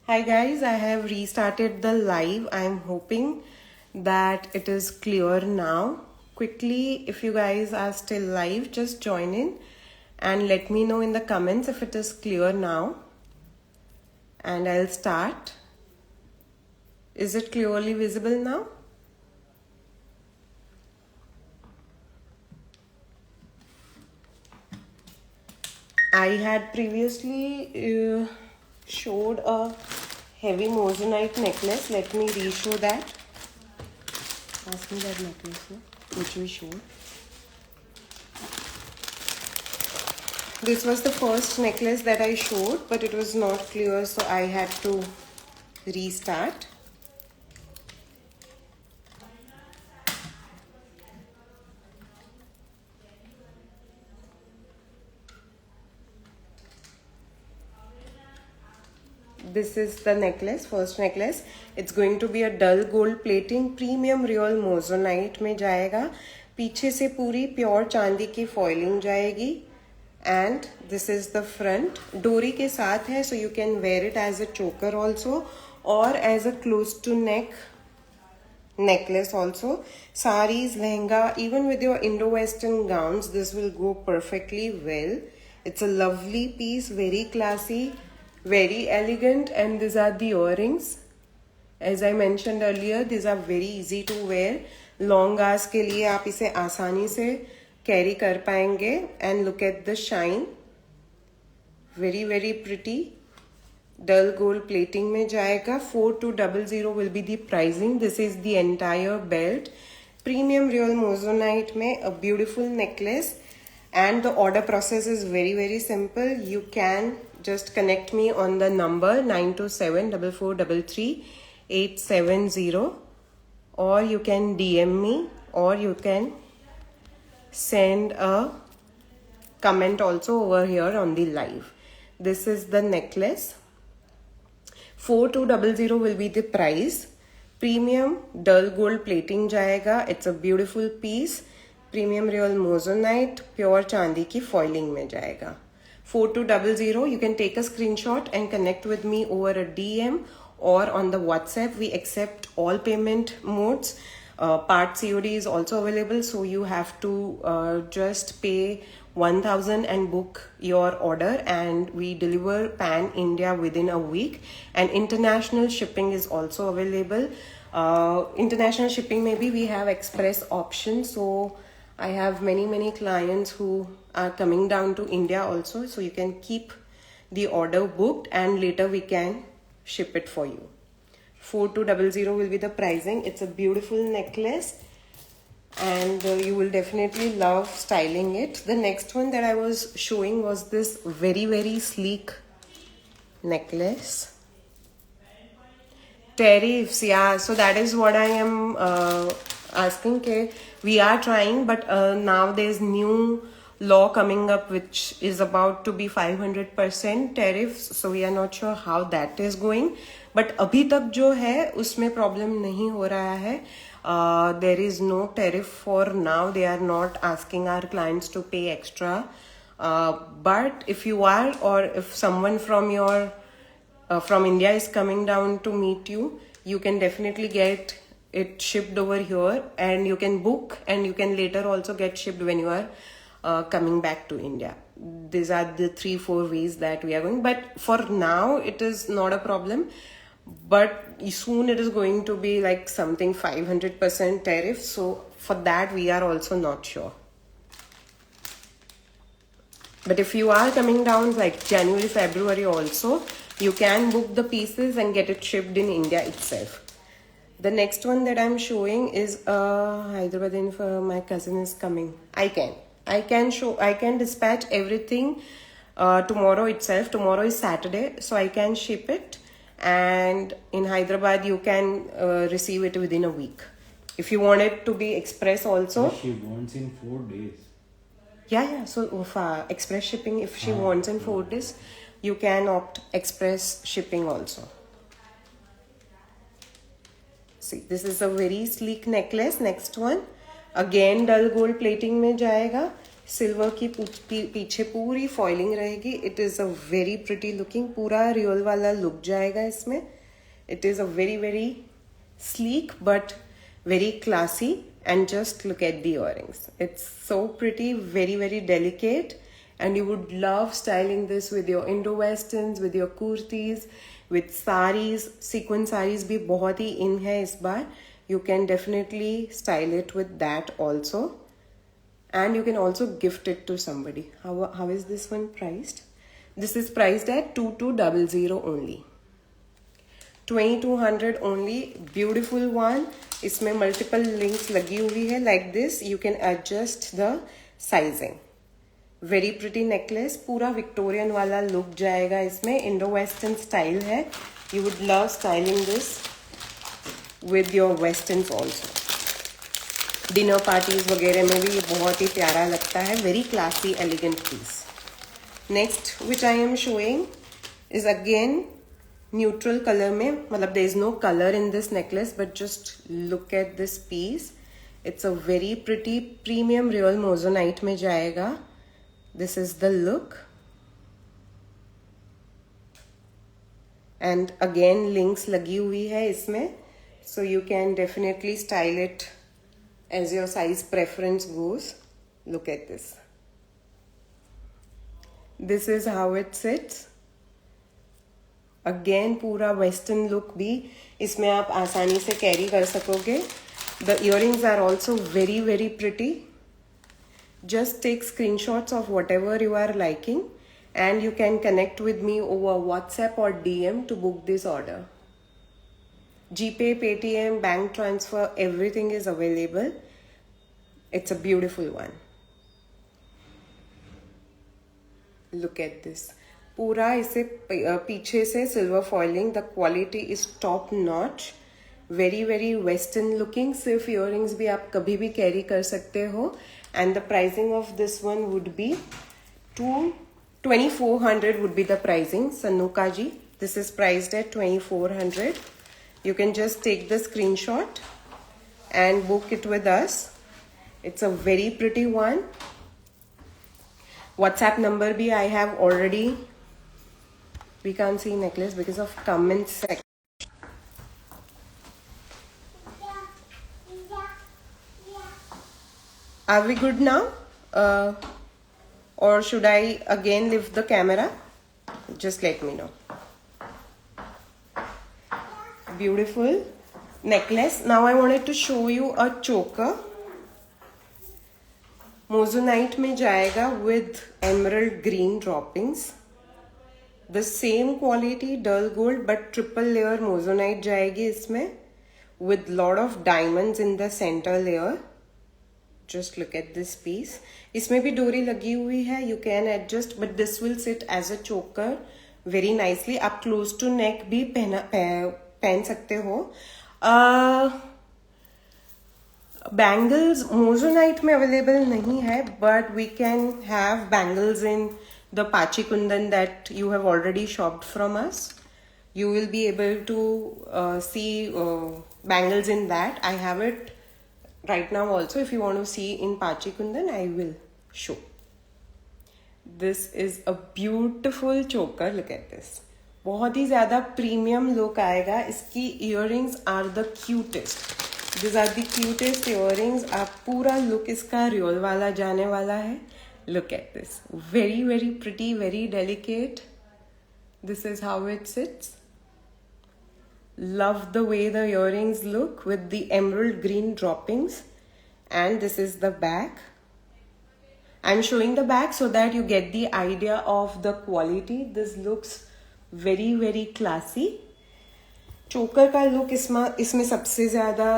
Hi guys, I have restarted the live. I'm hoping that it is clear now. Quickly, if you guys are still live, just join in and let me know in the comments if it is clear now. And I'll start. Is it clearly visible now? I had previously showed a heavy moissanite necklace. Let me re-show that. Ask me that necklace, no? Which we showed. This was the first necklace that I showed, but it was not clear, so I had to restart. This is the necklace, first necklace. It's going to be a dull gold plating, premium real moissanite में जाएगा. पीछे से पूरी pure चांदी की foiling जाएगी. And this is the front. डोरी के साथ है, so you can wear it as a choker also or as a close to neck necklace also. Saris, lehenga, even with your Indo-Western gowns, this will go perfectly well. It's a lovely piece, very classy, very elegant, and these are the earrings. As I mentioned earlier, these are very easy to wear. Long hours के लिए आप इसे आसानी से carry कर पाएंगे. And look at the shine. Very, very pretty. Dull gold plating में जाएगा. 4200 will be the pricing. This is the entire belt. Premium real moissanite में a beautiful necklace. And the order process is very, very simple. You can just connect me on the number 927-4433-870, or you can DM me, or you can send a comment also over here on the live. This is the necklace. 4200 will be the price. Premium dull gold plating जाएगा. It's a beautiful piece. Premium real moissanite, pure चांदी की foiling में जाएगा. 4200. You can take a screenshot and connect with me over a DM or on the WhatsApp. We accept all payment modes. Part COD is also available, so you have to just pay 1000 and book your order, and we deliver pan India within a week. And international shipping is also available. International shipping, maybe we have express option, so I have many clients who are coming down to India also, so you can keep the order booked and later we can ship it for you. 4200 will be the pricing. It's a beautiful necklace, and you will definitely love styling it. The next one that I was showing was this very sleek necklace. Tariffs, yeah, so that is what I am asking. We are trying, but now there's new law coming up which is about to be 500% tariffs, so we are not sure how that is going. But अभी तक जो है उसमें problem नहीं हो रहा है. There is no tariff for now. They are not asking our clients to pay extra. But if you are, or if someone from your from India is coming down to meet you, you can definitely get it shipped over here, and you can book, and you can later also get shipped when you are coming back to India. These are the 3-4 ways that we are going, but for now it is not a problem. But soon it is going to be like something 500% tariff, so for that we are also not sure. But if you are coming down like January, February also, you can book the pieces and get it shipped in India itself. The next one that I'm showing is Hyderabad info. My cousin is coming. I can dispatch everything tomorrow itself. Tomorrow is Saturday, so I can ship it. And in Hyderabad, you can receive it within a week. If you want it to be express also. She wants in 4 days. Yeah. So express shipping, if she wants in 4 days, you can opt express shipping also. See, this is a very sleek necklace. Next one, again dull gold plating में जाएगा. Silver की पीछे पूरी foiling रहेगी. It is a very pretty looking. पूरा real वाला look जाएगा इसमें. It is a very very sleek but very classy, and just look at the earrings. It's so pretty, very very delicate, and you would love styling this with your Indo-westerns, with your kurtis, with saris. Sequin saris bhi bahut hi in hai is baar. You can definitely style it with that also, and you can also gift it to somebody. How is this one priced? This is priced at 2200 only. 2200 only. Beautiful one. इसमें multiple links लगी हुई है like this. You can adjust the sizing. Very pretty necklace. पूरा Victorian वाला look जाएगा इसमें. Indo-Western style है. You would love styling this with your westerns also. Dinner parties वगैरह में भी ये बहुत ही प्यारा लगता है. Very classy, elegant piece. Next, which I am showing is again neutral colour में. मतलब there is no colour in this necklace, but just look at this piece. It's a very pretty premium real moissanite में जाएगा. This is the look, and again links लगी हुई है इसमें, so you can definitely style it as your size preference goes. Look at this. This is how it sits. Again पूरा western look भी इसमें आप आसानी से कैरी कर सकोगे. The earrings are also very very pretty. Just take screenshots of whatever you are liking, and you can connect with me over WhatsApp और DM to book this order. GPay, Paytm, bank transfer, everything is available. It's a beautiful one. Look at this. पूरा इसे पीछे से silver foiling. The quality is top notch. Very very western looking. सिर्फ earrings भी आप कभी भी carry कर सकते हो. And the pricing of this one would be 2400 would be the pricing. Sanuka ji, this is priced at 2400. You can just take the screenshot and book it with us. It's a very pretty one. WhatsApp number bhi I have already. We can't see necklace because of comment section. Are we good now? Or should I again lift the camera? Just let me know. Beautiful necklace. Now I wanted to show you a choker. Moissanite में जाएगा with emerald green droppings. The same quality dull gold but triple layer moissanite जाएगी इसमें with lot of diamonds in the center layer. Just look at this piece. इसमें भी डोरी लगी हुई है. You can adjust, but this will sit as a choker very nicely. आप close to neck भी पहन सकते हो. Bangles moissanite में available नहीं है, but we can have bangles in the Pachi Kundan that you have already shopped from us. You will be able to see bangles in that. I have it right now also. If you want to see in Pachi Kundan, I will show. This is a beautiful choker. Look at this. बहुत ही ज़्यादा premium look आएगा. इसकी earrings are the cutest. This are the cutest earrings. आप पूरा look इसका real वाला जाने वाला है. Look at this. Very very pretty, very delicate. This is how it sits. Love the way the earrings look with the emerald green droppings. And this is the back. I'm showing the back so that you get the idea of the quality. This looks very very classy. चोकर का look इसमें सबसे ज़्यादा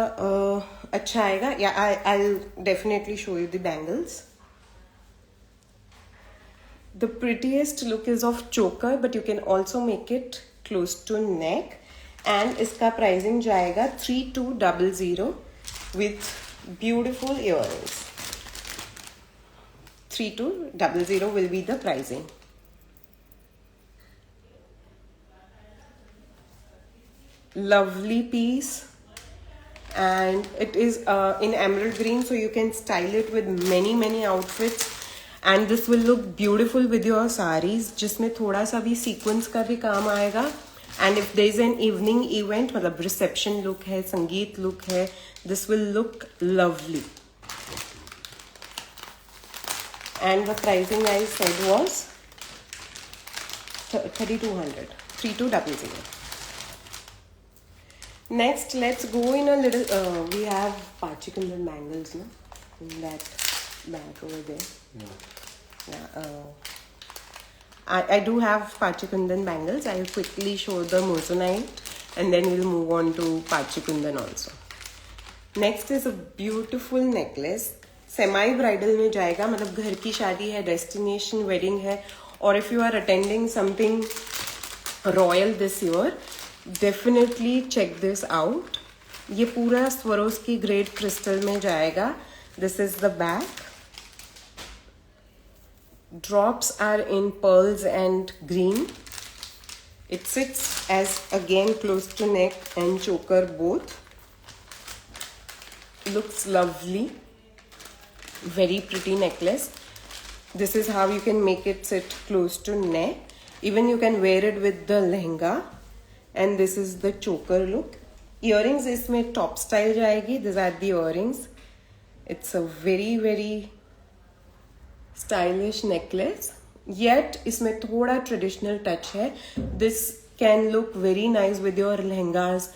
अच्छा आएगा. I'll definitely show you the bangles. The prettiest look is of choker, but you can also make it close to neck. And इसका pricing जाएगा 3200 with beautiful earrings. 3200 will be the pricing. Lovely piece, and it is in emerald green, so you can style it with many outfits. And this will look beautiful with your saris, जिसमें थोड़ा सा भी sequins का भी काम आएगा. And if there is an evening event, मतलब reception look है, संगीत लुक है, this will look lovely. And the pricing I said was 3200, 3200. Next, let's go in a little. We have Pachikundan bangles, no, in that bag over there. Yeah. I do have Pachikundan bangles. I'll quickly show the moissanite, and then we'll move on to Pachikundan also. Next is a beautiful necklace. Semi bridal में जाएगा, मतलब घर की शादी है, destination wedding है, और if you are attending something royal this year, definitely check this out. ये पूरा स्वरोस्की ग्रेड क्रिस्टल में जाएगा. This is the back. Drops are in pearls and green. It sits as again close to neck and choker both. Looks lovely. Very pretty necklace. This is how you can make it sit close to neck. Even you can wear it with the lehenga. And this is the choker look. Earrings इसमें top style जाएगी. These are the earrings. It's a very very stylish necklace. Yet इसमें थोड़ा traditional touch है. This can look very nice with your lehengas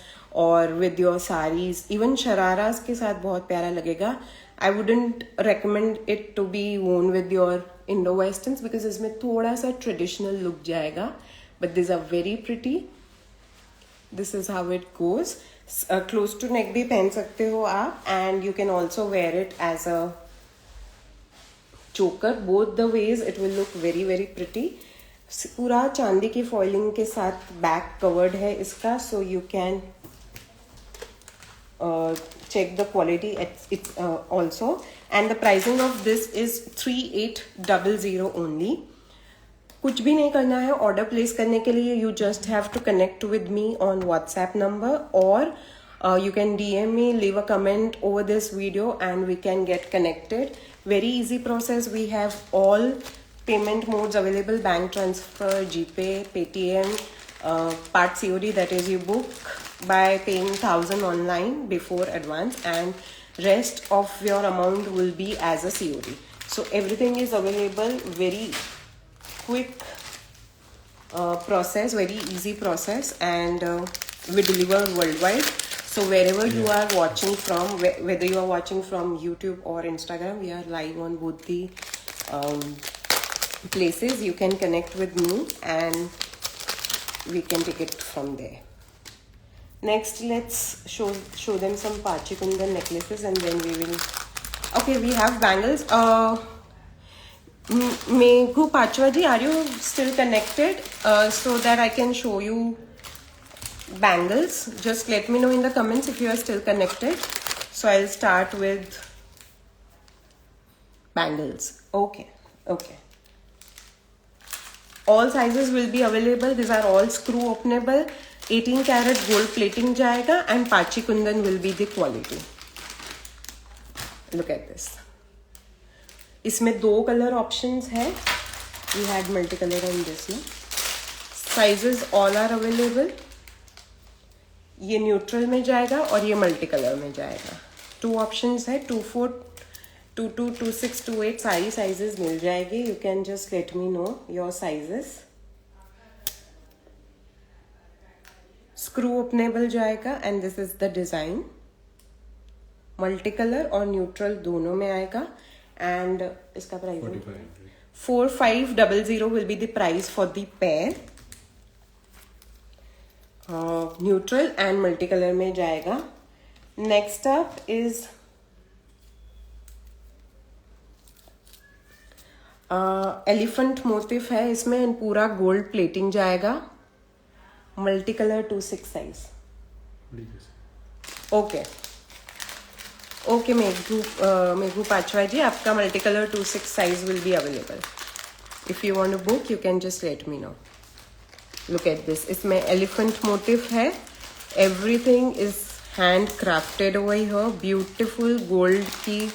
or with your saris. Even shararas के साथ बहुत प्यारा लगेगा. I wouldn't recommend it to be worn with your Indo-Westerns because इसमें थोड़ा सा traditional look जाएगा. But these are very pretty. This is how it goes. Close to neck भी पहन सकते हो आप, and you can also wear it as a choker. Both the ways it will look very very pretty. पूरा चांदी की foiling के साथ बैक कवर्ड है इसका, so you can check the quality. It's also, and the pricing of this is 3800 only. कुछ भी नहीं करना है ऑर्डर प्लेस करने के लिए. You just have to connect with me on WhatsApp number, और you can DM me, leave a comment over this video, and we can get connected. Very easy process. We have all payment modes available: bank transfer, GPay, Paytm, part COD, that is you book by paying 1000 online before advance, and rest of your amount will be as a COD. So everything is available. Very quick process, very easy process, and we deliver worldwide. So wherever you are watching from, whether you are watching from YouTube or Instagram, we are live on both the places. You can connect with me and we can take it from there. Next, let's show them some Pachikundan necklaces, and then we will. Okay, we have bangles. Meghu Pachwaji, are you still connected so that I can show you bangles? Just let me know in the comments if you are still connected. So I'll start with bangles. Okay. All sizes will be available. These are all screw openable. 18 karat gold plating जाएगा, and Pachikundan will be the quality. Look at this. इसमें 2 colour options है. We had multi colour in this में. Sizes all are available. ये neutral में जाएगा और ये multi colour में जाएगा. 2 ऑप्शंस है. 24, 22, 26, 28 सारी साइजेस मिल जाएगी. You can just let me know your sizes. Screw openable जाएगा, and this is the design. Multi colour और न्यूट्रल दोनों में आएगा. And इसका price 4500 will be the price for the pair. Neutral and multicolor में जाएगा. Next up is elephant motif है इसमें. पूरा गोल्ड प्लेटिंग जाएगा. Multicolour 2/6 size. Okay Meghu Pachwa ji, आपका multi colour 2/6 size will be available. If you want to book you can just let me know. Look at this. इसमें elephant motif है. Everything is hand crafted over here. Beautiful gold की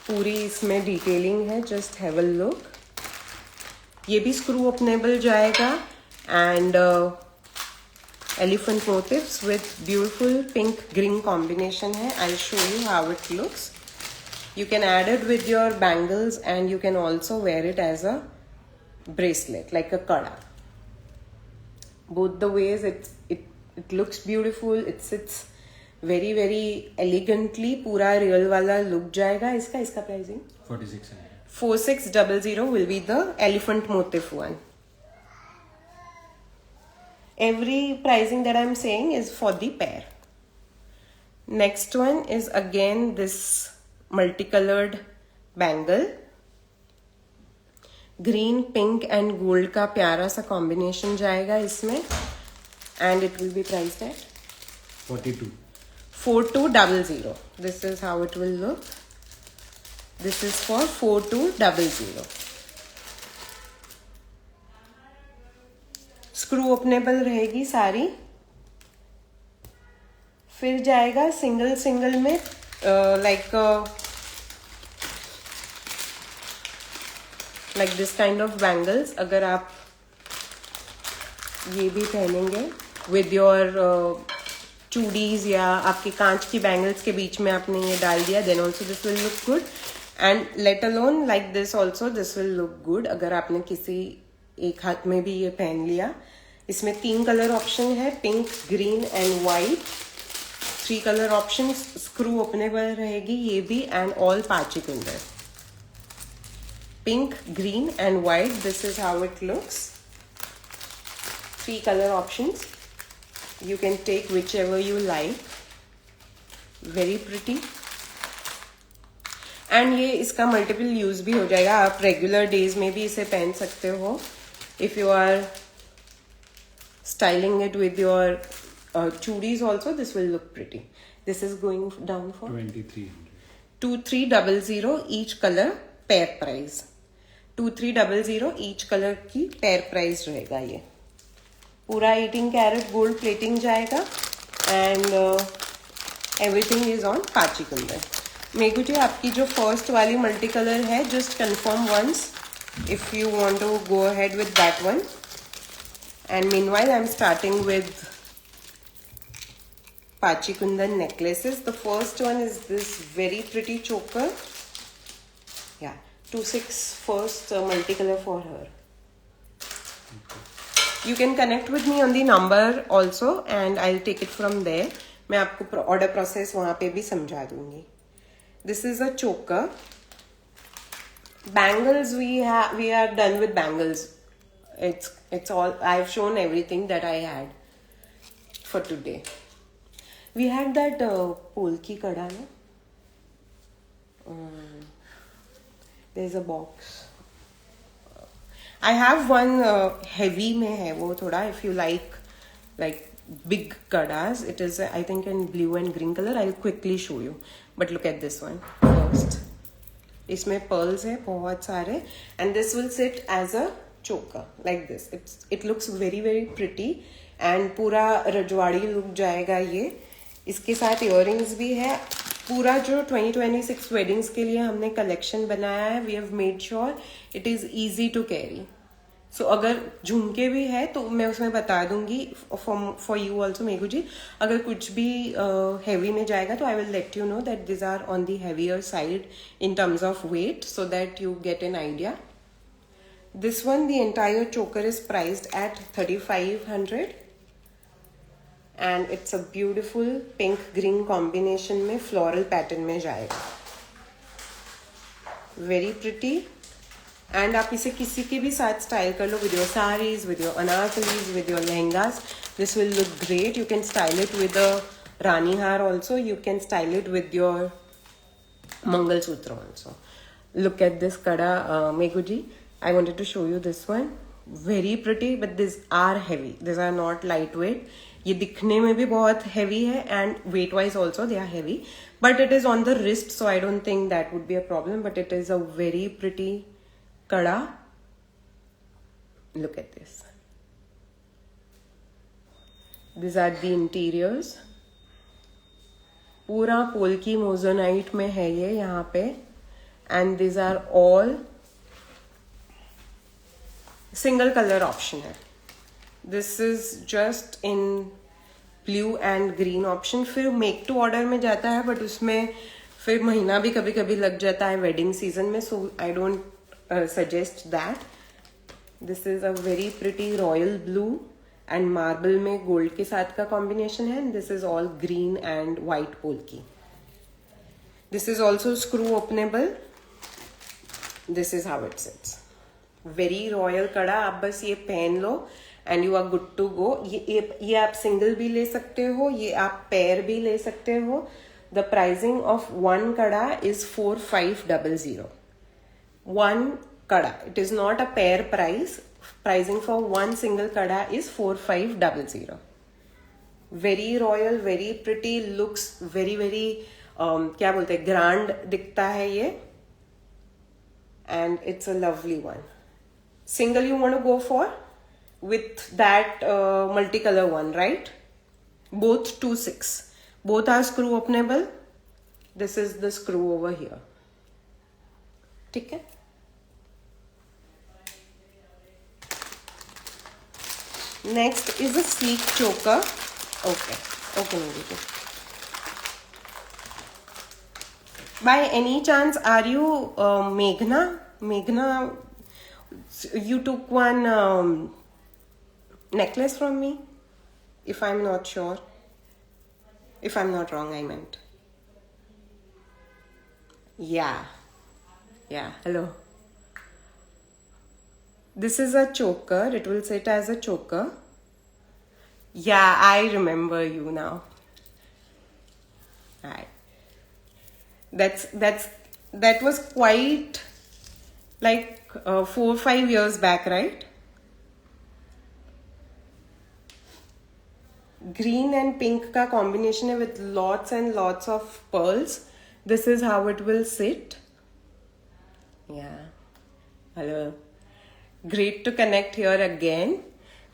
पूरी इसमें detailing है. Just have a look. ये भी screw openable जाएगा and elephant motifs with beautiful pink green combination है. आई show you how it looks. You can add it with your bangles and you can also wear it as a bracelet like a kada. Both the ways it looks beautiful. It sits very very elegantly. पूरा real वाला look जाएगा इसका pricing 4600. 4600 will be the elephant motif one. Every pricing that I'm saying is for the pair. Next one is again this multicolored bangle. Green pink and gold का प्यारा सा combination जाएगा इसमें and it will be priced eight 4200. This is how it will look. This is for 4200. Screw openable रहेगी सारी. फिर जाएगा single single में like this kind of bangles. अगर आप ये भी पहनेंगे with your चूड़ीज या आपके कांच की बैंगल्स के बीच में आपने ये डाल दिया, then also this will look good. And let alone like this also this will look good. अगर आपने किसी एक हाथ में भी ये पहन लिया. इसमें 3 कलर ऑप्शन है, pink, green and white. 3 colour option. Screw openable रहेगी ये भी एंड ऑल पाची Kundar. Pink, green and white. This is how it looks. 3 color options. You can take whichever you like. Very pretty. And ये इसका multiple use भी हो जाएगा. आप regular days में भी इसे पहन सकते हो. If you are styling it with your chudis also, this will look pretty. This is going down for 2300. 2300 each color pair price. 2300 each colour की पेयर प्राइस रहेगा. ये पूरा 18 कैरेट गोल्ड प्लेटिंग जाएगा and everything is on pachi kundan. Meghu ji आपकी जो first वाली multi colour है, just confirm once if you want to go ahead with that one. And meanwhile I am starting with pachi kundan necklaces. The first one is this very pretty choker. Yeah. 26 first multicolor for her. You can connect with me on the number also and I'll take it from there. मैं आपको order process वहाँ पे भी समझा दूँगी. This is a choker. Bangles we are done with bangles. It's all. I've shown everything that I had for today. We had that polki kada na. There's a box. I have one heavy में है वो थोड़ा. If you like big kadas, it is I think in blue and green color. I'll quickly show you. But look at this one first. इसमें pearls है बहुत सारे and this will sit as a choker like this. It looks very very pretty and पूरा रजवाड़ी look जाएगा ये. इसके साथ earrings भी है. पूरा जो 2026 वेडिंग्स के लिए हमने कलेक्शन बनाया है, we have made sure it is easy to carry. So अगर झुमके भी है तो मैं उसमें बता दूंगी for you also Meghu ji. अगर कुछ भी हैवी में जाएगा तो I will let you know that this are on the heavier side in terms of weight so that you get an idea. This one the entire choker is priced at 3500 and it's a beautiful pink green combination में floral pattern में जाएगा. Very pretty and आप इसे किसी के भी साथ style कर लो, with your sarees, with your anarkalis, with your lehengas. This will look great. You can style it with a rani har also. You can style it with your mangal sutra also. Look at this kada, Meghu ji. I wanted to show you this one. Very pretty, but these are heavy. These are not lightweight. ये दिखने में भी बहुत heavy है and weight wise also they are heavy but it is on the wrist so I don't think that would be a problem but it is a very pretty kada. Look at this. This are the interiors. पूरा polki moissanite में है ये यहाँ पे and this are all single colour option है. This is just in blue and green option. फिर make to order में जाता है, बट उसमें फिर महीना भी कभी कभी लग जाता है वेडिंग सीजन में, so I don't suggest that. This is a very pretty royal blue and marble में गोल्ड के साथ का कॉम्बिनेशन है. This is all green and white polki. This is also screw openable. This is how it sits. Very royal kada. आप बस ये पहन लो and you are good to go. ये आप सिंगल भी ले सकते हो, ये आप पेयर भी ले सकते हो. The pricing of one kada is 4500. One kada. It is not a pair price. Pricing for one single kada is 4500. Very royal, very pretty, looks very very क्या बोलते हैं, ग्रैंड दिखता है ये. And it's a lovely one. Single you want to go for with that multicolor one, right? Both 2/6. Both are screw openable. This is the screw over here. ठीक है. Next is a sleek choker. Okay, maybe. By any chance, are you Meghna? You took one necklace from me, if I'm not sure. If I'm not wrong, I meant. Yeah. Hello. This is a choker. It will sit as a choker. Yeah, I remember you now. Right. That was quite like 4-5 years back, right? Green and pink का combination है with lots and lots of pearls. This is how it will sit. Yeah. Hello. Great to connect here again.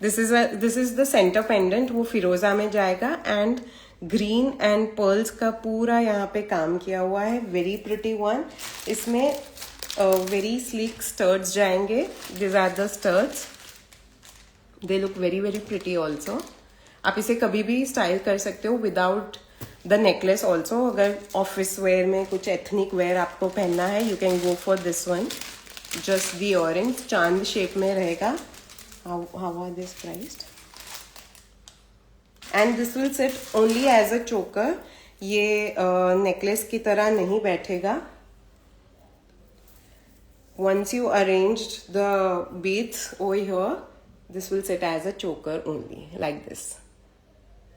This is the center pendant. वो फिरोजा में जाएगा and green and pearls का पूरा यहाँ पे काम किया हुआ है. Very pretty one. इसमें very sleek studs जाएंगे. These are the studs. They look very very pretty also. आप इसे कभी भी स्टाइल कर सकते हो विदाउट द नेकलेस ऑल्सो. अगर ऑफिस वेयर में कुछ एथनिक वेयर आपको पहनना है, you can go for this one. Just the earrings चांद शेप में रहेगा. How are this priced? And this will sit only as a choker. ये नेकलेस की तरह नहीं बैठेगा. Once you arranged the beads over here, this will sit as a choker only, like this.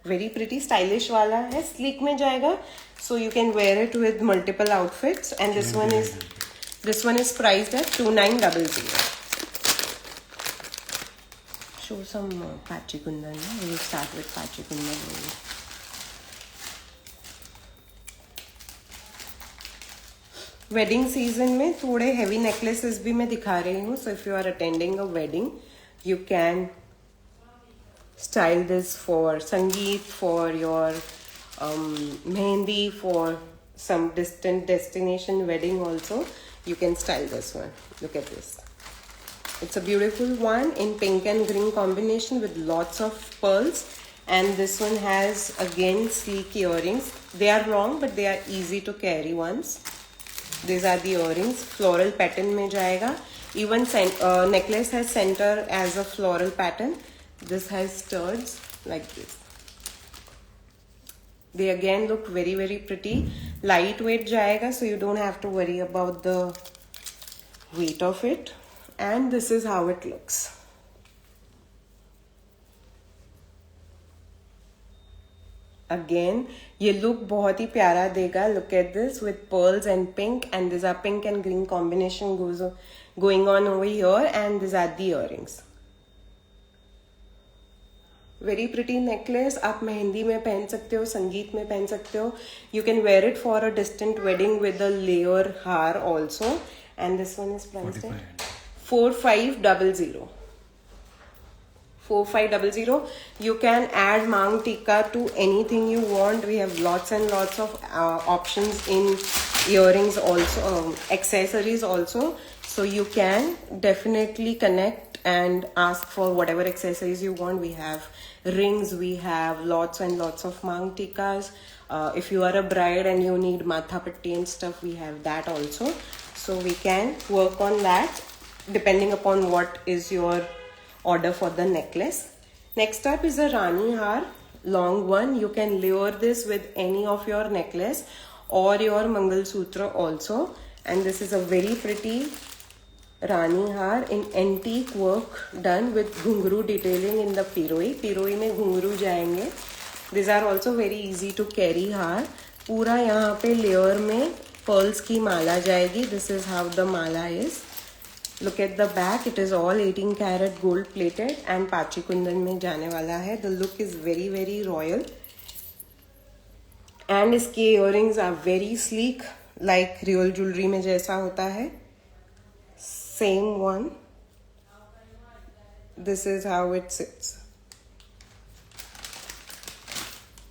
Very pretty, stylish वाला है. Sleek में जाएगा, so you can wear it with multiple outfits. And this one is priced at 2900. Show some Pachi Kundan. We will start with Pachi Kundan only. Wedding season में थोड़े heavy necklaces भी मैं दिखा रही हूँ. So if you are attending a wedding, you can style this for sangeet, for your mehndi, for some distant destination wedding also. You can style this one. Look at this. It's a beautiful one in pink and green combination with lots of pearls. And this one has again sleek earrings. They are long but they are easy to carry ones. These are the earrings. Floral pattern में जाएगा. Even necklace has center as a floral pattern. This has studs like this. They again look very very pretty. Lightweight जाएगा, so you don't have to worry about the weight of it. And this is how it looks. Again, ये look बहुत ही प्यारा देगा. Look at this with pearls and pink, and these are pink and green combination going on over here, and these are the earrings. Very pretty necklace. आप मेहंदी में पहन सकते हो, संगीत में पहन सकते हो. You can wear it for a distant wedding with a layer हार also. And this one is priced at 4500. 4500. You can add Mang Tika to anything you want. We have lots and lots of options in earrings also, accessories also. So you can definitely connect and ask for whatever accessories you want. We have rings, we have lots and lots of mang tikas. If you are a bride and you need matha patti and stuff, we have that also. So we can work on that depending upon what is your order for the necklace. Next up is a Rani Har, long one. You can layer this with any of your necklace or your Mangal Sutra also. And this is a very pretty Rani Har in antique work done with घुंघरू detailing in the piroi. Piroi में घुंघरू जाएंगे. These are also very easy to carry हार. पूरा यहाँ पे layer में pearls की माला जाएगी. This is how the mala is. Look at the back. It is all 18 karat gold plated and पाची कुंदन में जाने वाला है. The look is very very royal. And इसके earrings are very sleek, like real jewelry में जैसा होता है. Same one. This is how it sits.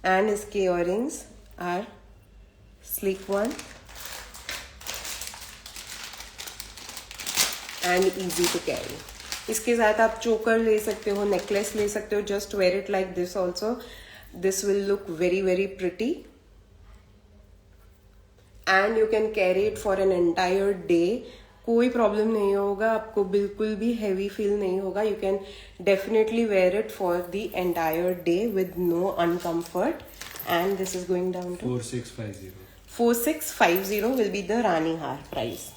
And इसके earrings are sleek one and easy to carry. इसके साथ आप चोकर ले सकते हो, necklace ले सकते हो. Just wear it like this also. This will look very very pretty. And you can carry it for an entire day. कोई प्रॉब्लम नहीं होगा, आपको बिल्कुल भी हेवी फील नहीं होगा. You can definitely wear it for the entire day with no uncomfort. And this is going down to 4650. 4650 will be the Rani Har price.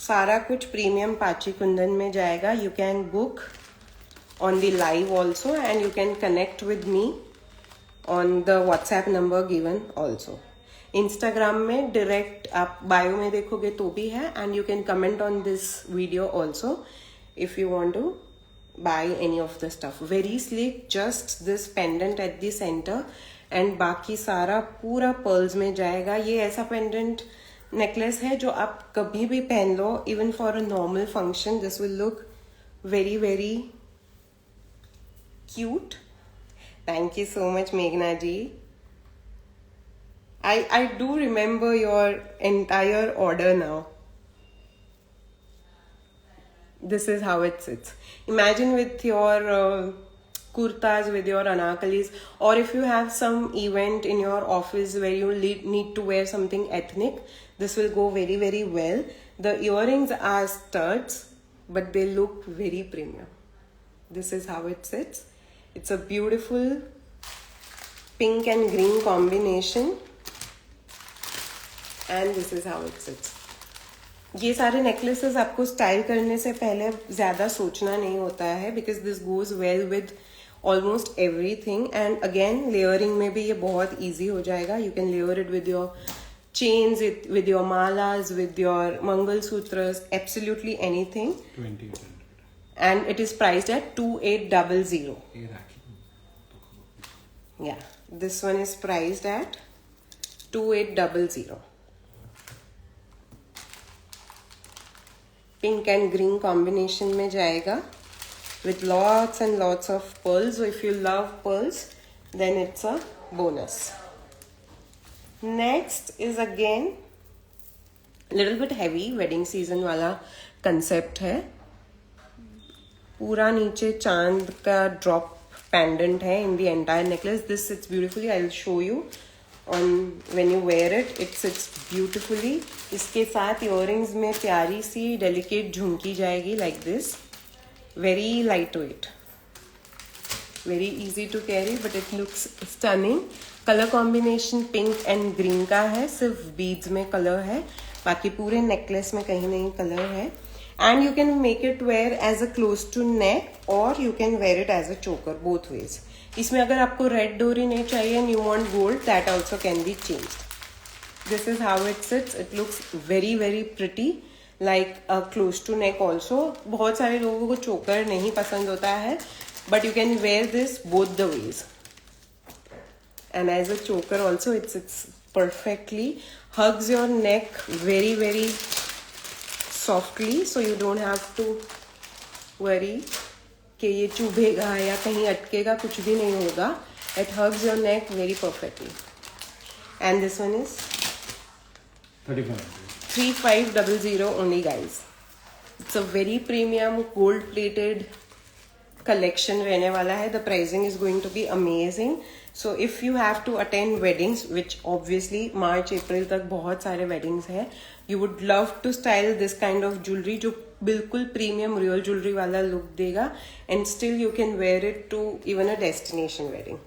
सारा कुछ प्रीमियम पाची कुंदन में जाएगा. You can book on the live also and you can connect with me on the WhatsApp number given also. Instagram में direct आप bio में देखोगे तो भी है. And you can comment on this video also if you want to buy any of the stuff. Very sleek, just this pendant at the center and बाकी सारा पूरा pearls में जाएगा. ये ऐसा pendant necklace है जो आप कभी भी पहन लो. Even for a normal function this will look very very cute. Thank you so much Meghna ji. I do remember your entire order now. This is how it sits. Imagine with your kurtas, with your anarkalis, or if you have some event in your office where you need to wear something ethnic, this will go very very well. The earrings are studs, but they look very premium. This is how it sits. It's a beautiful pink and green combination. And this is how it sits. ये सारे necklaces आपको style करने से पहले ज़्यादा सोचना नहीं होता है because this goes well with almost everything. And again layering में भी ये बहुत easy हो जाएगा. You can layer it with your chains, with your malas, with your Mangal Sutras, absolutely anything. 2800. And it is priced at 2800. Yeah, this one is priced at 2800. Pink and green combination में जाएगा with lots and lots of pearls. So if you love pearls, then it's a bonus. Next is again little bit heavy wedding season वाला concept है. पूरा नीचे चांद का drop pendant है in the entire necklace. This sits beautifully. I'll show you on when you wear it. It sits beautifully. इसके साथ earrings में प्यारी सी delicate झुमकी जाएगी like this. Very lightweight. Very easy to carry, but it looks stunning. Color combination pink and green का है. सिर्फ beads में color है. बाकी पूरे necklace में कहीं नहीं color है. And you can make it wear as a close to neck or you can wear it as a choker, both ways. इसमें अगर आपको red डोरी नहीं चाहिए and you want gold, that also can be changed. This is how it sits. It looks very very pretty, like a close to neck also. बहुत सारे लोगों को choker नहीं पसंद होता है, but you can wear this both the ways. And as a choker also, it sits perfectly. Hugs your neck very very softly, so you don't have to worry कि ये चुभेगा या कहीं अटकेगा. कुछ भी नहीं होगा. It hugs your neck very perfectly. And this one is 3500. 3500 only, guys. It's a very premium gold plated collection रहने वाला है. The pricing is going to be amazing. So if you have to attend weddings, which obviously March April तक बहुत सारे weddings हैं, you would love to style this kind of jewellery जो बिल्कुल premium real jewellery वाला look देगा, and still you can wear it to even a destination wedding.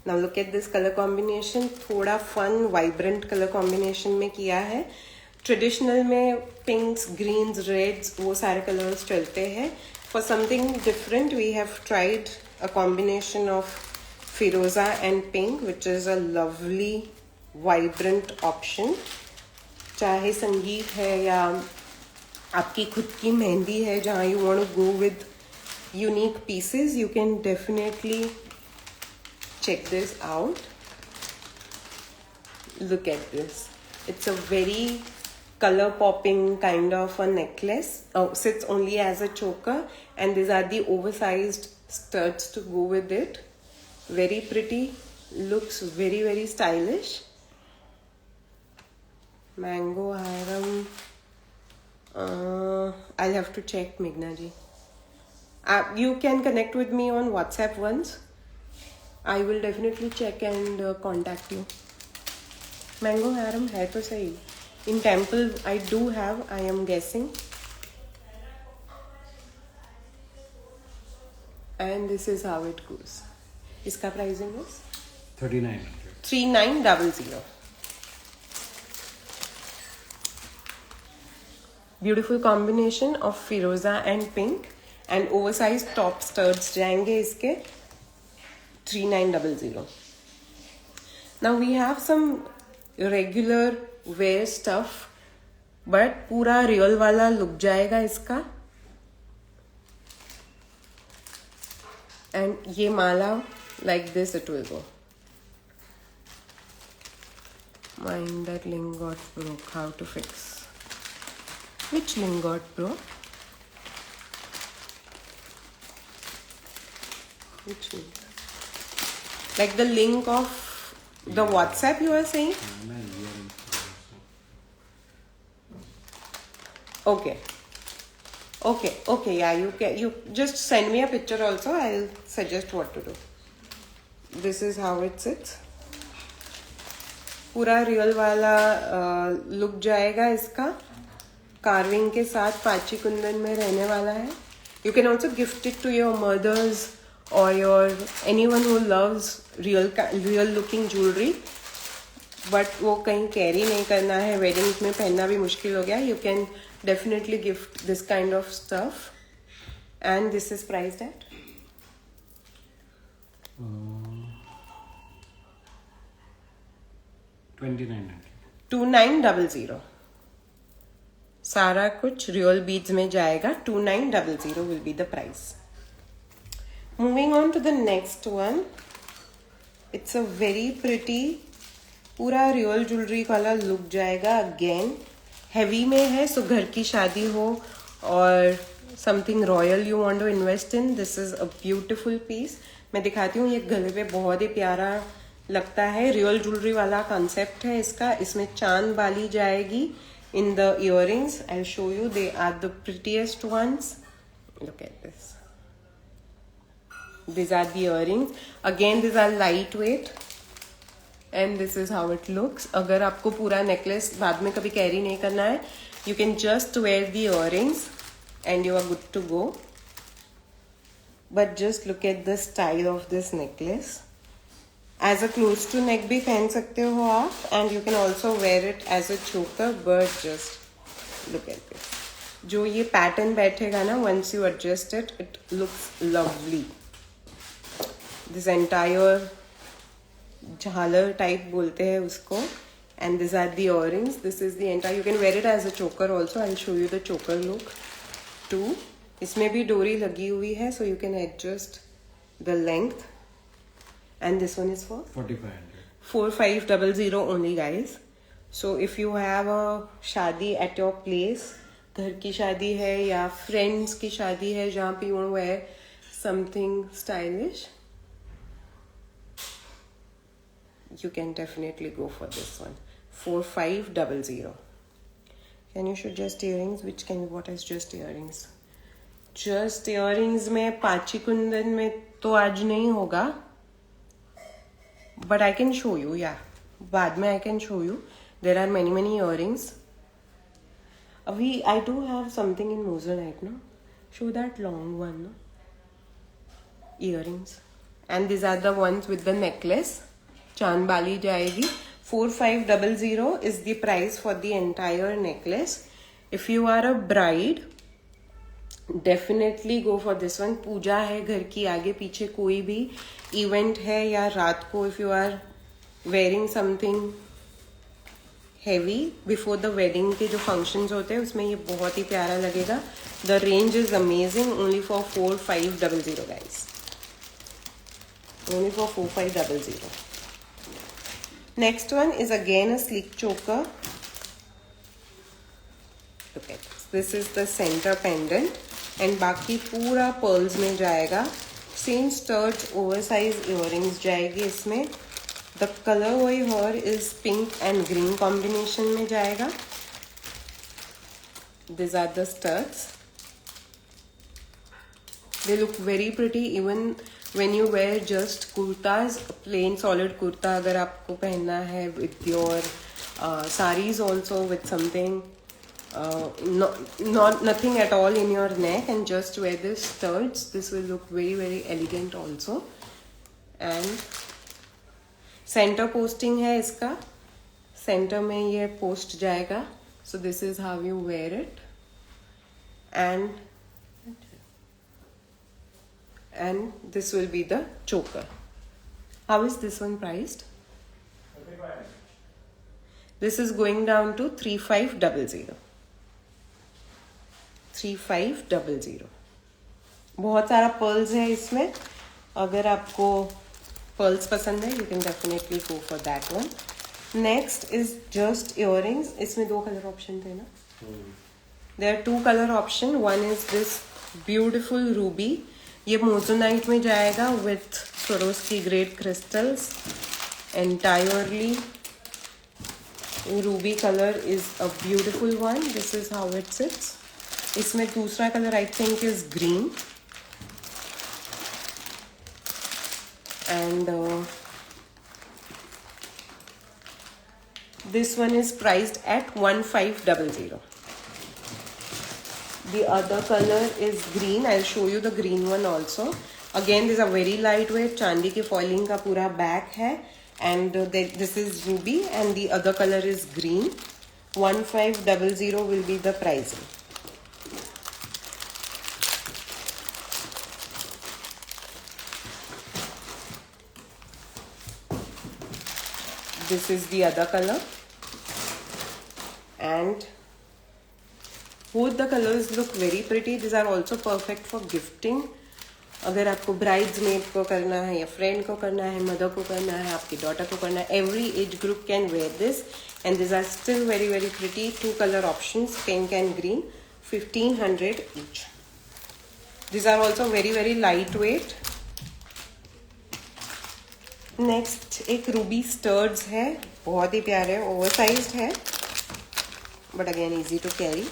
Now look at this colour combination. थोड़ा fun vibrant colour combination में किया है. Traditional में पिंक्स, Green's, Reds वो सारे कलर्स चलते हैं. For something different, we have tried a combination of Firoza and pink, which is a lovely, vibrant option. चाहे संगीत है या आपकी खुद की मेहंदी है जहाँ you want to go with unique pieces, you can definitely check this out. Look at this. It's a very color popping kind of a necklace. Sits only as a choker, and these are the oversized studs to go with it. Very pretty, looks very very stylish. Mango haram. I'll have to check, Meghna ji. You can connect with me on WhatsApp once. I will definitely check and contact you. Mango haram है तो सही. In temple, I do have, I am guessing. And this is how it goes. Iska pricing is? 3900. 3900. Beautiful combination of Firoza and pink. And oversized top studs जाएंगे इसके 3900. Now we have some regular wear stuff, but पूरा real वाला look जाएगा इसका. And ये माला like this it will go. Mind that link got broke. How to fix? Which link got broke? Which link? Like the link of the WhatsApp you are saying? Okay. Yeah, you just send me a picture also. I'll suggest what to do. This is how it sits. पूरा real वाला look जाएगा इसका. Carving के साथ पाची कुंदन में रहने वाला है. You can also gift it to your mothers or anyone who loves real looking jewelry. But वो कहीं कैरी नहीं करना है, वेडिंग्स में पहनना भी मुश्किल हो गया. You can definitely gift this kind of stuff. And this is priced at? 2900. 2900. सारा कुछ रियल बीड्स में जाएगा. 2900 will be the price. Moving on to the next one. It's a very pretty पूरा रियल ज्वेलरी वाला look जाएगा. Again heavy में है, so घर की शादी हो और something royal you want to invest in, this is a beautiful piece. मैं दिखाती हूँ. ये गले पे बहुत ही प्यारा लगता है. रियल ज्वेलरी वाला कॉन्सेप्ट है इसका. इसमें चांद बाली जाएगी in the earrings. I show you, they are the prettiest ones. Look at this. These are the earrings. Again, these are lightweight. And this is how it looks. अगर आपको पूरा necklace बाद में कभी carry नहीं करना है, you can just wear the earrings and you are good to go. But just look at the style of this necklace. As a close to neck भी पहन सकते हो आप, and you can also wear it as a choker. But just look at this. जो ये pattern बैठेगा ना, once you adjust it, it looks lovely. This entire झालर टाइप बोलते हैं उसको. And these are the earrings. This is the entire. You can wear it as a choker also. I'll show you the choker look too. इसमें भी डोरी लगी हुई है, so you can adjust the length. And this one is for 4500. 4500 only, guys. So if you have a शादी at your place, घर की शादी है या friends की शादी है जहाँ पे you want to wear something stylish, you can definitely go for this one. 4500. Can you show just earrings? Which can what is just earrings? Just earrings में पाची कुंदन में तो आज नहीं होगा. But I can show you, yeah. बाद में I can show you. There are many earrings. I do have something in moissanite, no? Show that long one, no? Earrings. And these are the ones with the necklace. Chand bali jayegi. 4500 is the price for the entire necklace. If you are a bride, definitely go for this one. पूजा है घर की, आगे पीछे कोई भी event है या रात को if you are wearing something heavy before the wedding के जो functions होते हैं उसमें ये बहुत ही प्यारा लगेगा. The range is amazing, only for 4500 guys. Only for 4500. Next one is again a sleek choker. Look at this. This is the center pendant and बाकी पूरा pearls में जाएगा. Same studs, oversized earrings जाएगी इसमें. The color over here is pink and green combination में जाएगा. These are the studs. They look very pretty even when you wear just kurtas, plain solid kurta अगर आपको पहनना है with your saris also with something nothing at all in your neck and just wear this studs, this will look very elegant also. And center posting है इसका, center में ये post जाएगा. So this is how you wear it. And this will be the choker. How is this one priced? This is going down to 3500. 3500. बहुत सारा pearls है इसमें. अगर आपको pearls पसंद है, you can definitely go for that one. Next is just earrings. इसमें दो color option थे ना? There are two color option. One is this beautiful ruby. ये मोजोनाइट में जाएगा with Swarovski great crystals. Entirely ruby color is a beautiful one. This is how it sits. इसमें दूसरा color I think is green. And this one is priced at 1500. The other color is green. I'll show you the green one also. Again, this is a very lightweight चांदी के foiling का पूरा back है. And this is ruby and the other color is green. 1500 will be the pricing. This is the other color. And both the colors look very pretty. These are also perfect for gifting. अगर आपको bridesmaid को करना है या friend को करना है, mother को करना है, आपकी daughter को करना है, every age group can wear this. And these are still very pretty. Two color options, pink and green. 1500 each. These are also very lightweight. Next एक ruby studs है, बहुत ही प्यारे, oversized है, but again easy to carry.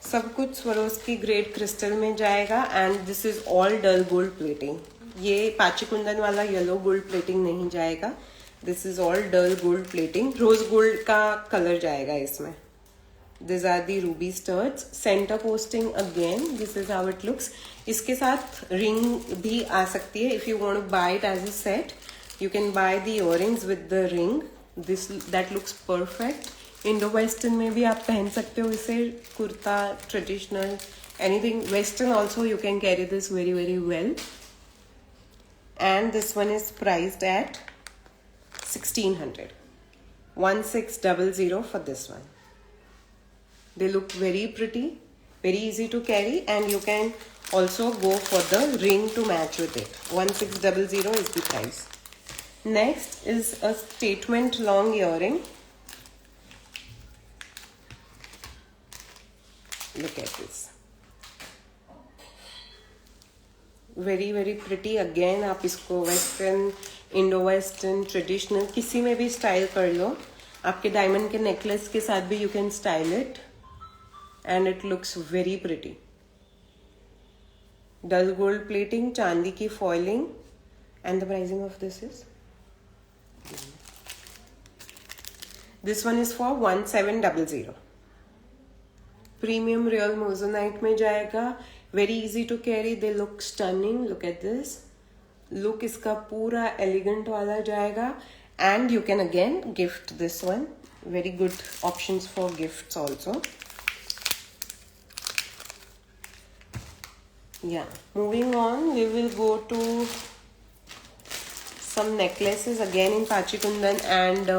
सब कुछ Swarovski great crystal में जाएगा and this is all dull gold plating. ये पाची कुंदन वाला yellow gold plating नहीं जाएगा. This is all dull gold plating. Rose gold का color जाएगा इसमें. These are the ruby studs. Center posting again. This is how it looks. इसके साथ ring भी आ सकती है. If you want to buy it as a set, you can buy the earrings with the ring. That looks perfect. Indo-Western में भी आप पहन सकते हो इसे. Kurta, traditional, anything. Western also you can carry this very well. And this one is priced at 1600. 1600 for this one. They look very pretty, very easy to carry, and you can also go for the ring to match with it. 1600 is the price. Next is a statement long earring. Look at this. Very pretty. Again आप इसको western, Indo-Western, traditional किसी में भी style कर लो. आपके diamond के necklace के साथ भी you can style it and it looks very pretty. Dull gold plating, चांदी की foiling, and the pricing of this is, this one is for 1700. Premium real moissanite में जाएगा. Very easy to carry, they look stunning. Look at this look, इसका पूरा elegant वाला जाएगा. And you can again gift this one. Very good options for gifts also. Yeah, moving on, we will go to some necklaces again in Pachikundan and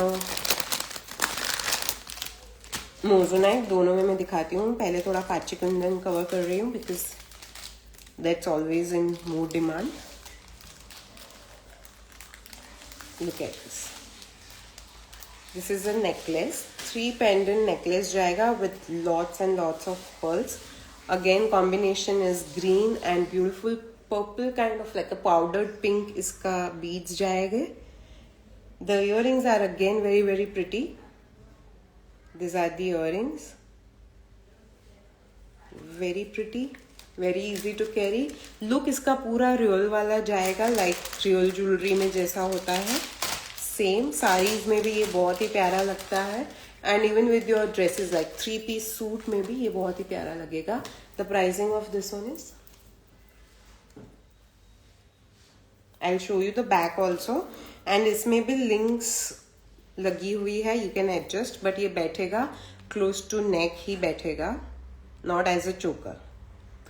Moissanite. दोनों में मैं दिखाती हूँ. पहले थोड़ा पाचीकुंदन कवर कर रही हूँ because that's always in more demand. Look at this. This is a necklace, 3 pendant necklace जाएगा with lots and lots of pearls. Again combination is green and beautiful purple, kind of like a powdered pink. इसका beads जाएंगे. The earrings are again very very pretty. These are the earrings. Very pretty, very easy to carry. Look इसका पूरा real वाला जाएगा, like real jewellery में जैसा होता है. सेम साड़ीज में भी ये बहुत ही प्यारा लगता है. And even with your dresses like 3-piece suit में भी ये बहुत ही प्यारा लगेगा. The pricing of this one is, I will show you the back also. And इसमें भी लिंक्स लगी हुई है, यू कैन एडजस्ट. बट ये बैठेगा क्लोज टू नेक ही बैठेगा, नॉट एज अ चोकर.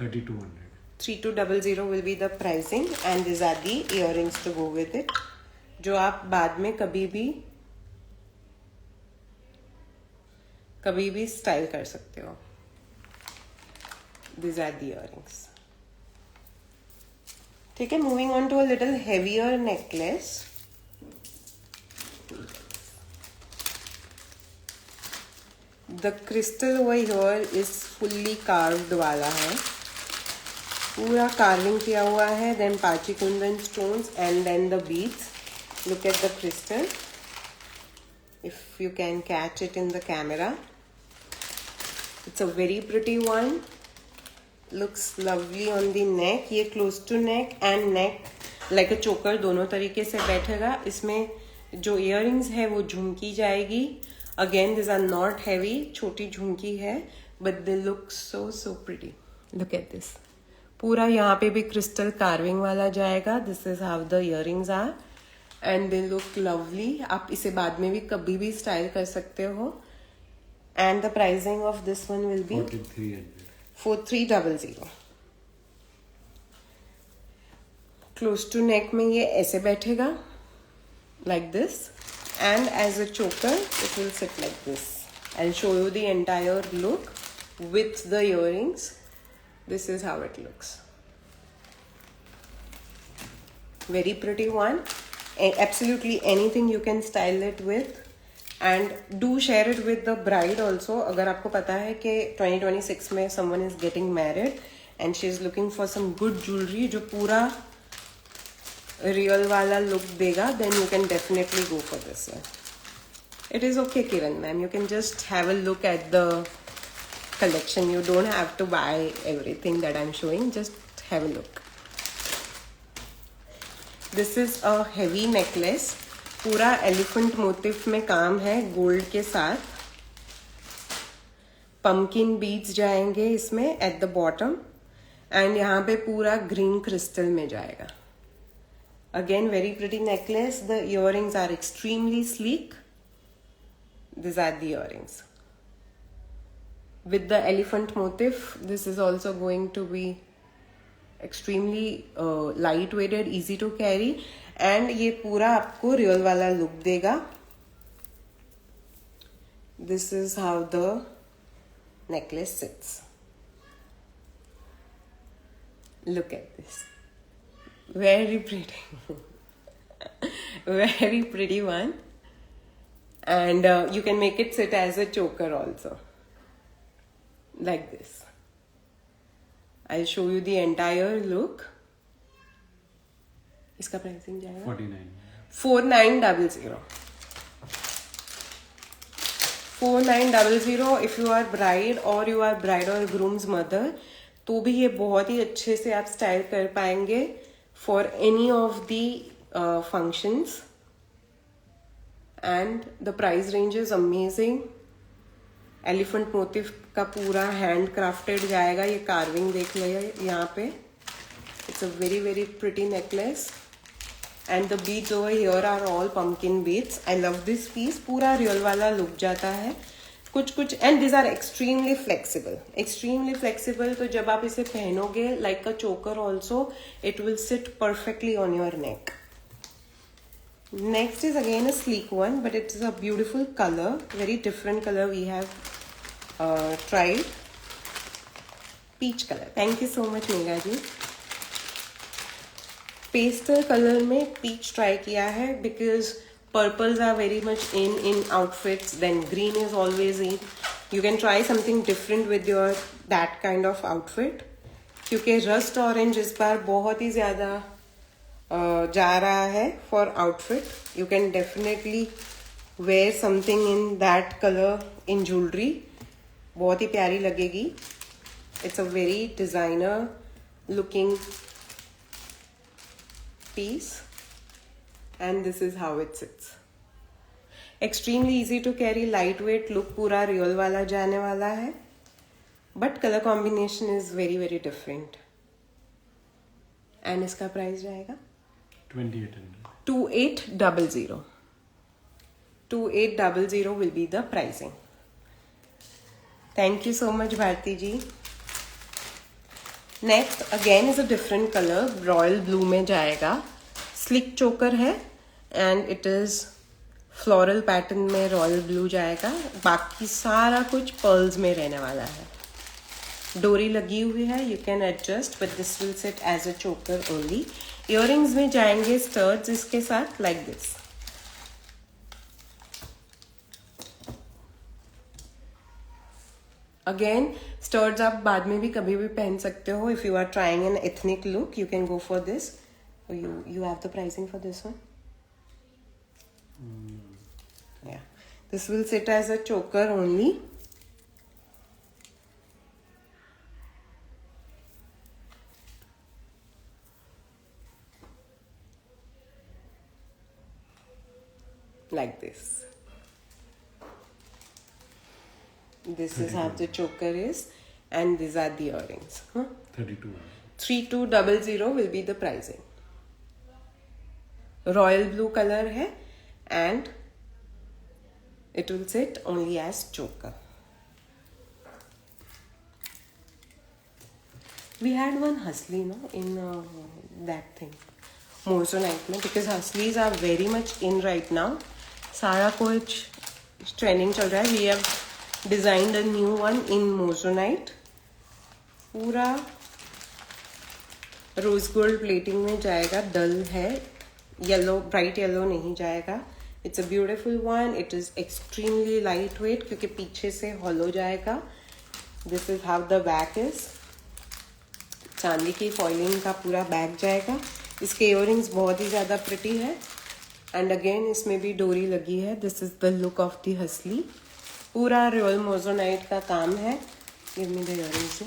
3200. 3200 will be the pricing, and these are the earrings to go with it, जो आप बाद में कभी भी स्टाइल कर सकते हो. These are the earrings. ठीक है, moving on to a little heavier necklace. The crystal over here is fully carved वाला है, पूरा कार्विंग किया हुआ है. Then Pachikundan stones and then the beads. Look at the crystal. If you can catch it in the camera, it's a very pretty one. Looks lovely on the neck. ये close to neck and neck like a choker दोनों तरीके से बैठेगा. इसमें जो earrings है वो झुमकी जाएगी. Again, these are not heavy, छोटी झुमकी है, but they look so pretty. Look at this. पूरा यहाँ पे भी crystal carving वाला जाएगा. This is how the earrings are. And they look lovely. आप इसे बाद में भी कभी भी स्टाइल कर सकते हो. And the pricing of this one will be 4300. Close to neck में ये ऐसे बैठेगा like this, and as a choker it will sit like this. I will show you the entire look with the earrings. This is how it looks. Very pretty one. Absolutely anything you can style it with, and do share it with the bride also. अगर आपको पता है कि 2026 में someone is getting married and she is looking for some good jewelry जो पूरा real वाला look देगा, then you can definitely go for this one. It is okay, Kiran ma'am, you can just have a look at the collection. You don't have to buy everything that I'm showing, just have a look. This is a heavy necklace. पूरा elephant motif में काम है gold के साथ. Pumpkin beads जाएंगे इसमें eight the bottom, and यहाँ पे पूरा ग्रीन क्रिस्टल में जाएगा. Again very pretty necklace. The earrings are extremely sleek. This are the earrings with the elephant motif. This is also going to be extremely light weighted, easy to carry, and ये पूरा आपको real वाला look देगा. This is how the necklace sits. Look at this. Very pretty. Very pretty one. And you can make it sit as a choker also. Like this. I'll show you the entire look. इसका pricing जाएगा 4900. 4900 if you are bride और you are bride और grooms mother, तो भी ये बहुत ही अच्छे से आप स्टाइल कर पाएंगे for any of the functions. And the price range is amazing. Elephant motive का पूरा हैंड क्राफ्टेड जाएगा. ये कार्विंग देख लो यहाँ पे. It's a very very pretty necklace. And the beads over here are all pumpkin beads. I love this piece. पूरा real वाला लुक जाता है कुछ. And this are extremely flexible. तो जब आप इसे पहनोगे like a choker also, it will sit perfectly on your neck. Next is again a sleek one, but it is a beautiful colour. Very different colour we have tried. Peach colour. Thank you so much Mega ji. Pastel colour में peach try किया है because purples are very much in outfits. Then green is always in. You can try something different with your that kind of outfit. क्योंकि rust orange इस बार बहुत ही ज़्यादा जा रहा है for outfit. You can definitely wear something in that colour in jewellery. बहुत ही प्यारी लगेगी. It's a very designer looking piece and this is how it sits. Extremely easy to carry, lightweight look पूरा रियल वाला जाने वाला है. but color combination is very very different. and इसका प्राइस जाएगा 2800. 2800. 2800 will be the pricing. thank you so much Bharti ji. Next again is a different colour. Royal blue में जाएगा. Sleek choker है and it is floral pattern में royal blue जाएगा. बाकी सारा कुछ पर्ल्स में रहने वाला है. डोरी लगी हुई है. You can adjust but this will sit as a choker only. Earrings में जाएंगे स्टर्ड्स इसके साथ लाइक दिस. अगेन स्टर्ड्स आप बाद में भी कभी भी पहन सकते हो. If you are trying an ethnic look you can go for this. You have the pricing for this one. या this will sit as a choker only. Like this. This is how the choker is and these are the earrings. 32. 3200 will be the pricing. Royal blue color है and it will sit only as choker. We had one Hasli in that thing Moissanite में, because Haslis are very much in right now. सारा कुछ trending चल रहा है. We have designed a new one in Moissanite. पूरा rose gold plating में जाएगा. डल है, येलो, ब्राइट येलो नहीं जाएगा. It's a beautiful one. It is extremely light weight क्योंकि पीछे से हॉलो जाएगा. This is how the back is. चांदी की फॉइलिंग का पूरा बैक जाएगा. इसके इयररिंग्स बहुत ही ज़्यादा प्रिटी है एंड अगेन इसमें भी डोरी लगी है. This is the look of the हसली. पूरा रॉयल मोजोनाइट का काम है. Give me the earrings.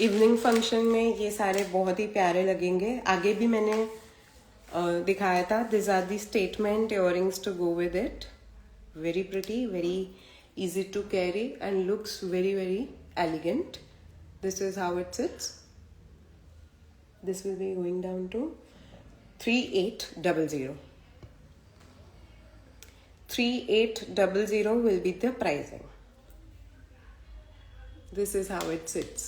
Evening function में ये सारे बहुत ही प्यारे लगेंगे. आगे भी मैंने दिखाया था. This are the statement earrings to go with it. Very pretty, very easy to carry and looks very very elegant. This is how it sits. This will be going down to 3800. 3800 will be the pricing. This is how it sits.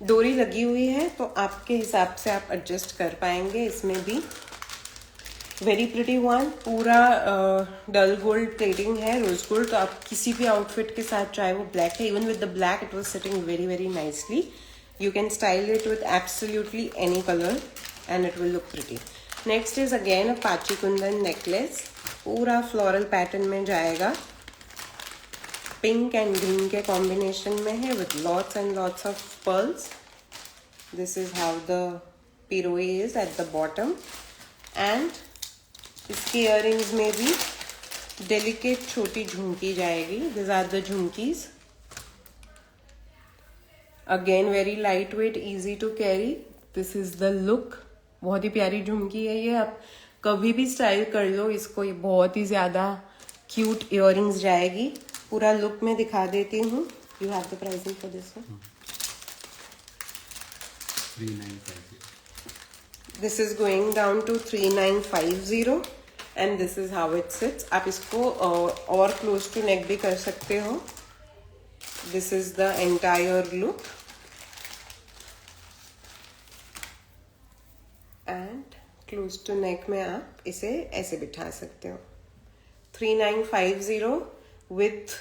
डोरी लगी हुई है तो आपके हिसाब से आप adjust कर पाएंगे. इसमें भी वेरी प्रिटी वन. पूरा डल गोल्ड प्लेटिंग है, रोज गोल्ड. तो आप किसी भी आउटफिट के साथ, चाहे वो ब्लैक है, even with the black it was sitting very very nicely. You can style it with absolutely any colour and it will look pretty. Next is again a pachi kundan necklace. पूरा फ्लोरल पैटर्न में जाएगा. Pink and green के combination में है with lots and lots of pearls. This is how the पिरोए is at the bottom. And इसके earrings में भी डेलिकेट छोटी झुमकी जाएगी. This are the jhumkis. Again very light weight, easy to carry. This is the look. बहुत ही प्यारी झुमकी है ये. आप कभी भी स्टाइल कर लो इसको. ये बहुत ही ज्यादा क्यूट इयररिंग्स जाएगी. पूरा लुक में दिखा देती हूँ. You have the pricing for this one. 3950. This is going down to 3950 and this is how it sits. आप इसको और क्लोज टू नेक भी कर सकते हो. This is the entire look and close to neck में आप इसे ऐसे बिठा सकते हो. 3950 with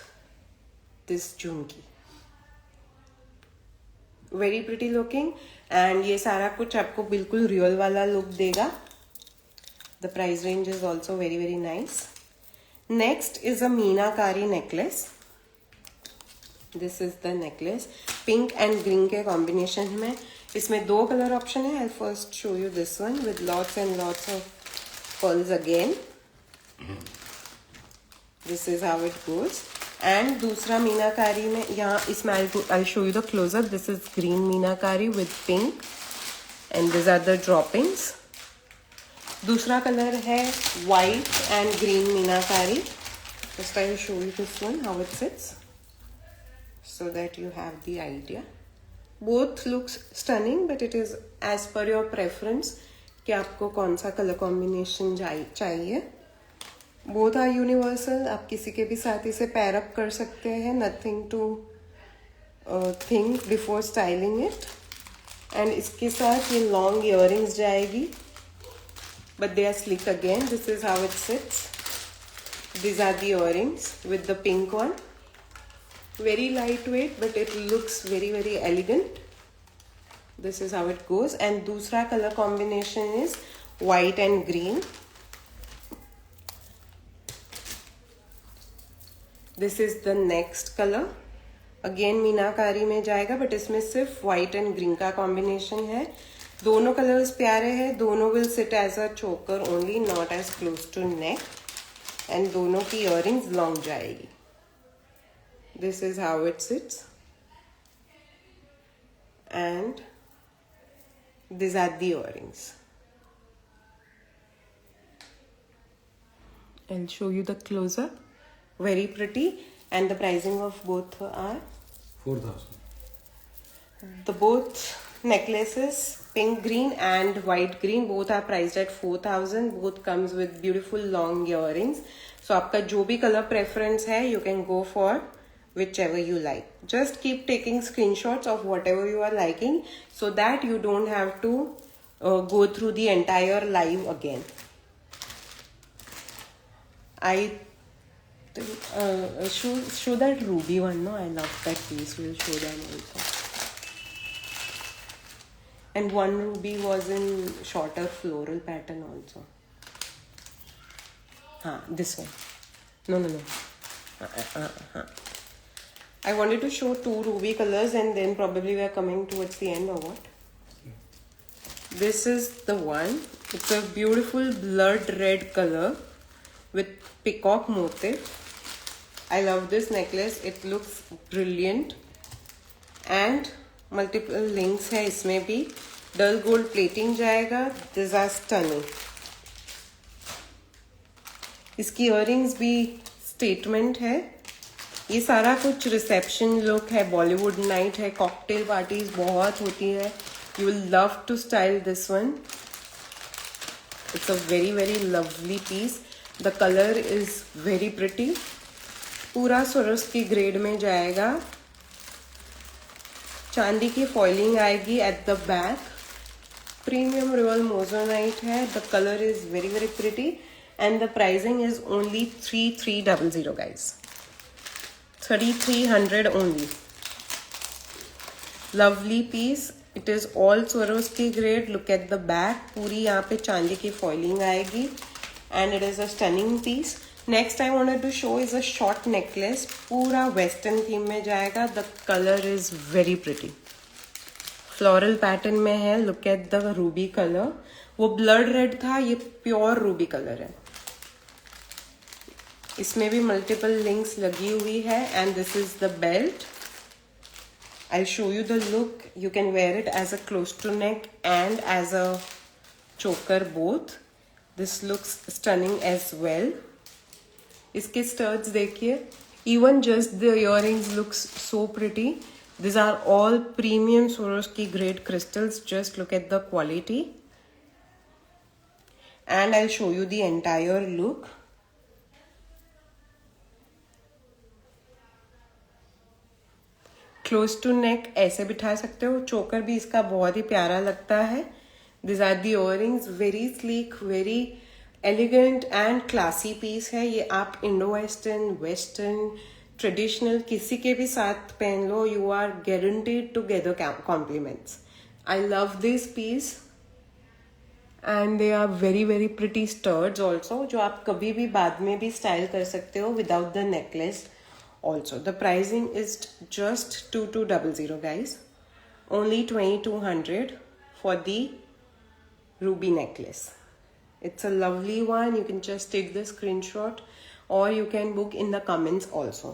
this jhumki. Very pretty looking and ये सारा कुछ आपको बिल्कुल रियल वाला लुक देगा. The price range is also very very nice. Next is a meenakari necklace. This is the necklace. Pink and green के कॉम्बिनेशन में. इसमें 2 कलर ऑप्शन है. I first show you this one with lots and lots of pearls again. This is how it goes. And दूसरा मीनाकारी में यहाँ इसमें I show you the closeup. This is green meenakari with pink and this are the droppings. दूसरा colour है white and green meenakari. Just I show you this one how it sits so that you have the idea. Both looks stunning but it is as per your preference कि आपको कौन सा colour combination चाहिए. Both are universal. आप किसी के भी साथ इसे पैर अप कर सकते हैं. Nothing to think before styling it. And इसके साथ ये लॉन्ग इयररिंग्स जाएगी but they are slick again. This is how it sits. These are the earrings with the pink one. Very lightweight but it looks very very elegant. This is how it goes. And दूसरा color combination is white and green. This is the next color. Again मीनाकारी में जाएगा but इसमें सिर्फ white and green का combination है. दोनों colors प्यारे हैं. दोनों will sit as a choker only, not as close to neck. And दोनों की earrings long जाएगी. This is how it sits and these are the earrings. I'll show you the close-up. Very pretty and the pricing of both are 4,000. The both necklaces, pink green and white green, both are priced at 4,000. Both comes with beautiful long earrings. So आपका जो भी color preference है, you can go for whichever you like. Just keep taking screenshots of whatever you are liking so that you don't have to go through the entire live again. I show that ruby one. No, I love that piece. We'll show them also. And one ruby was in shorter floral pattern also. This one. No. I wanted to show 2 ruby colors and then probably we are coming towards the end or what? This is the one. It's a beautiful blood red color with peacock motif. I love this necklace. It looks brilliant. And multiple links है इसमें भी. Dull gold plating जाएगा. These are stunning. इसकी earrings भी statement है. ये सारा कुछ रिसेप्शन लुक है. बॉलीवुड नाइट है. कॉकटेल पार्टीज बहुत होती है. You will love to style this one. It's a very very lovely piece. The colour is very pretty. पूरा स्वरोस्की ग्रेड में जाएगा. चांदी की फॉइलिंग आएगी at the back. Premium real moissanite है. The colour is very very pretty and the pricing is only 3300 guys. 3300 only. Lovely piece. It is all Swarovski grade. Look at the back. पूरी यहाँ पे चांदी की foiling आएगी and it is a stunning piece. Next I wanted to show is a short necklace. पूरा western theme में जाएगा. The color is very pretty. Floral pattern में है. Look at the ruby color. वो blood red था, ये pure ruby color है. इसमें भी मल्टीपल लिंक्स लगी हुई है and this is the belt. I'll show you the look. You can wear it as a close to neck and as a choker both. This looks stunning as well. इसके studs देखिए. Even just the earrings looks so pretty. These are all premium Swarovski grade crystals. Just look at the quality. And I'll show you the entire look. Close to neck ऐसे बिठा सकते हो. चोकर भी इसका बहुत ही प्यारा लगता है. This are the earrings. Very sleek, very elegant and classy piece है. ये आप इंडो वेस्टर्न, वेस्टर्न, ट्रेडिशनल किसी के भी साथ पहन लो. You are guaranteed to get the compliments. I love this piece and they are very very pretty studs also, जो आप कभी भी बाद में भी स्टाइल कर सकते हो without the necklace. Also, the pricing is just 2200 guys. Only 2200 for the ruby necklace. It's a lovely one. You can just take the screenshot or you can book in the comments also.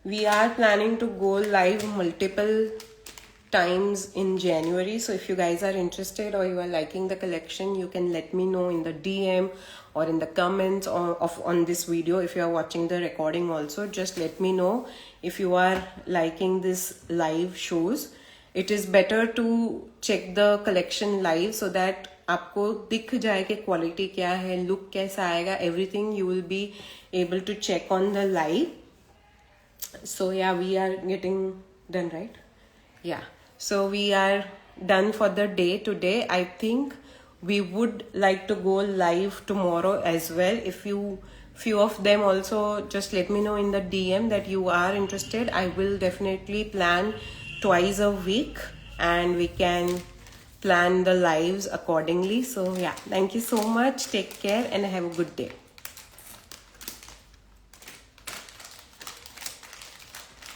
We are planning to go live multiple times in January. So if you guys are interested or you are liking the collection, you can let me know in the DM or in the comments on this video. If you are watching the recording also, just let me know if you are liking this live shows. It is better to check the collection live so that आपको दिख जाए कि quality क्या है, look कैसा आएगा. everything you will be able to check on the live. So yeah, we are getting done, right? Yeah, so we are done for the day today. I think we would like to go live tomorrow as well. If few of them also, just let me know in the DM that you are interested. I will definitely plan twice a week and we can plan the lives accordingly. So yeah, thank you so much. Take care and have a good day.